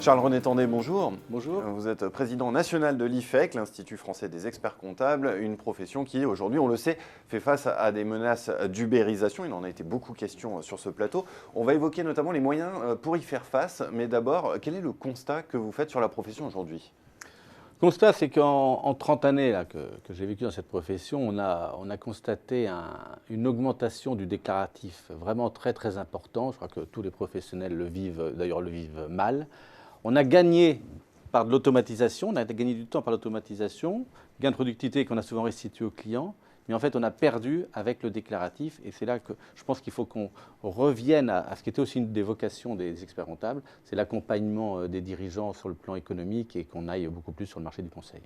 Charles-René Tandé, bonjour. Bonjour. Vous êtes président national de l'IFEC, l'Institut français des experts comptables, une profession qui, aujourd'hui, on le sait, fait face à des menaces d'ubérisation. Il en a été beaucoup question sur ce plateau. On va évoquer notamment les moyens pour y faire face. Mais d'abord, quel est le constat que vous faites sur la profession aujourd'hui ? Le constat, c'est qu'en 30 années là, que j'ai vécu dans cette profession, on a constaté une augmentation du déclaratif vraiment très très important. Je crois que tous les professionnels le vivent, d'ailleurs le vivent mal. On a gagné par de l'automatisation, on a gagné du temps par l'automatisation, gain de productivité qu'on a souvent restitué aux clients. Mais en fait, on a perdu avec le déclaratif. Et c'est là que je pense qu'il faut qu'on revienne à ce qui était aussi une des vocations des experts comptables, c'est l'accompagnement des dirigeants sur le plan économique et qu'on aille beaucoup plus sur le marché du conseil.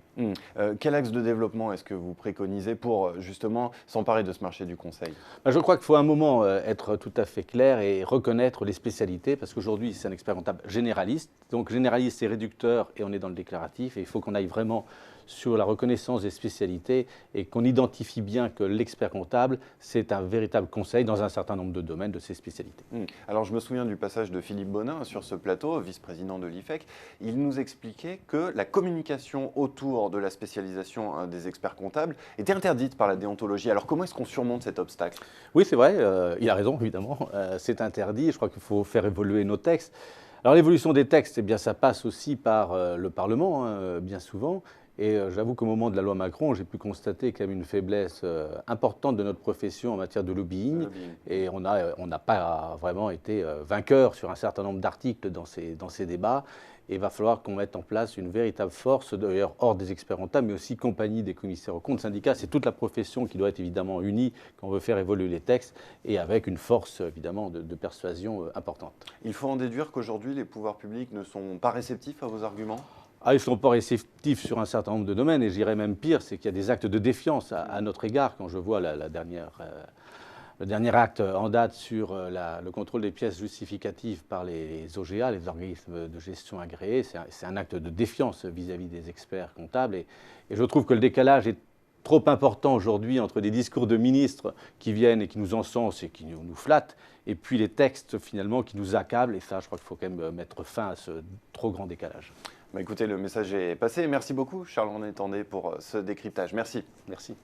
Quel axe de développement est-ce que vous préconisez pour justement s'emparer de ce marché du conseil ? Je crois qu'il faut à un moment être tout à fait clair et reconnaître les spécialités, parce qu'aujourd'hui, c'est un expert comptable généraliste. Donc généraliste, c'est réducteur et on est dans le déclaratif. Et il faut qu'on aille vraiment sur la reconnaissance des spécialités et qu'on identifie bien que l'expert comptable, c'est un véritable conseil dans un certain nombre de domaines de ses spécialités. Alors je me souviens du passage de Philippe Bonin sur ce plateau, vice-président de l'IFEC. Il nous expliquait que la communication autour de la spécialisation des experts comptables était interdite par la déontologie. Alors comment est-ce qu'on surmonte cet obstacle ? Oui, c'est vrai, il a raison évidemment, c'est interdit. Je crois qu'il faut faire évoluer nos textes. Alors l'évolution des textes, eh bien, ça passe aussi par le Parlement, bien souvent. Et j'avoue qu'au moment de la loi Macron, j'ai pu constater qu'il y avait une faiblesse importante de notre profession en matière de lobbying. Et on n'a pas vraiment été vainqueur sur un certain nombre d'articles dans ces débats. Et il va falloir qu'on mette en place une véritable force, d'ailleurs hors des experts comptables, mais aussi compagnie des commissaires aux comptes, syndicats. C'est toute la profession qui doit être évidemment unie quand on veut faire évoluer les textes et avec une force évidemment de persuasion importante. Il faut en déduire qu'aujourd'hui, les pouvoirs publics ne sont pas réceptifs à vos arguments ? Ils ne sont pas réceptifs sur un certain nombre de domaines, et j'irais même pire, c'est qu'il y a des actes de défiance à notre égard. Quand je vois le dernier acte en date sur le contrôle des pièces justificatives par les OGA, les organismes de gestion agréés, c'est un acte de défiance vis-à-vis des experts comptables. Et je trouve que le décalage est trop important aujourd'hui entre des discours de ministres qui viennent et qui nous encensent et qui nous flattent, et puis les textes finalement qui nous accablent. Et ça, je crois qu'il faut quand même mettre fin à ce trop grand décalage. Écoutez, le message est passé. Merci beaucoup, Charles-René Tandé, pour ce décryptage. Merci. Merci.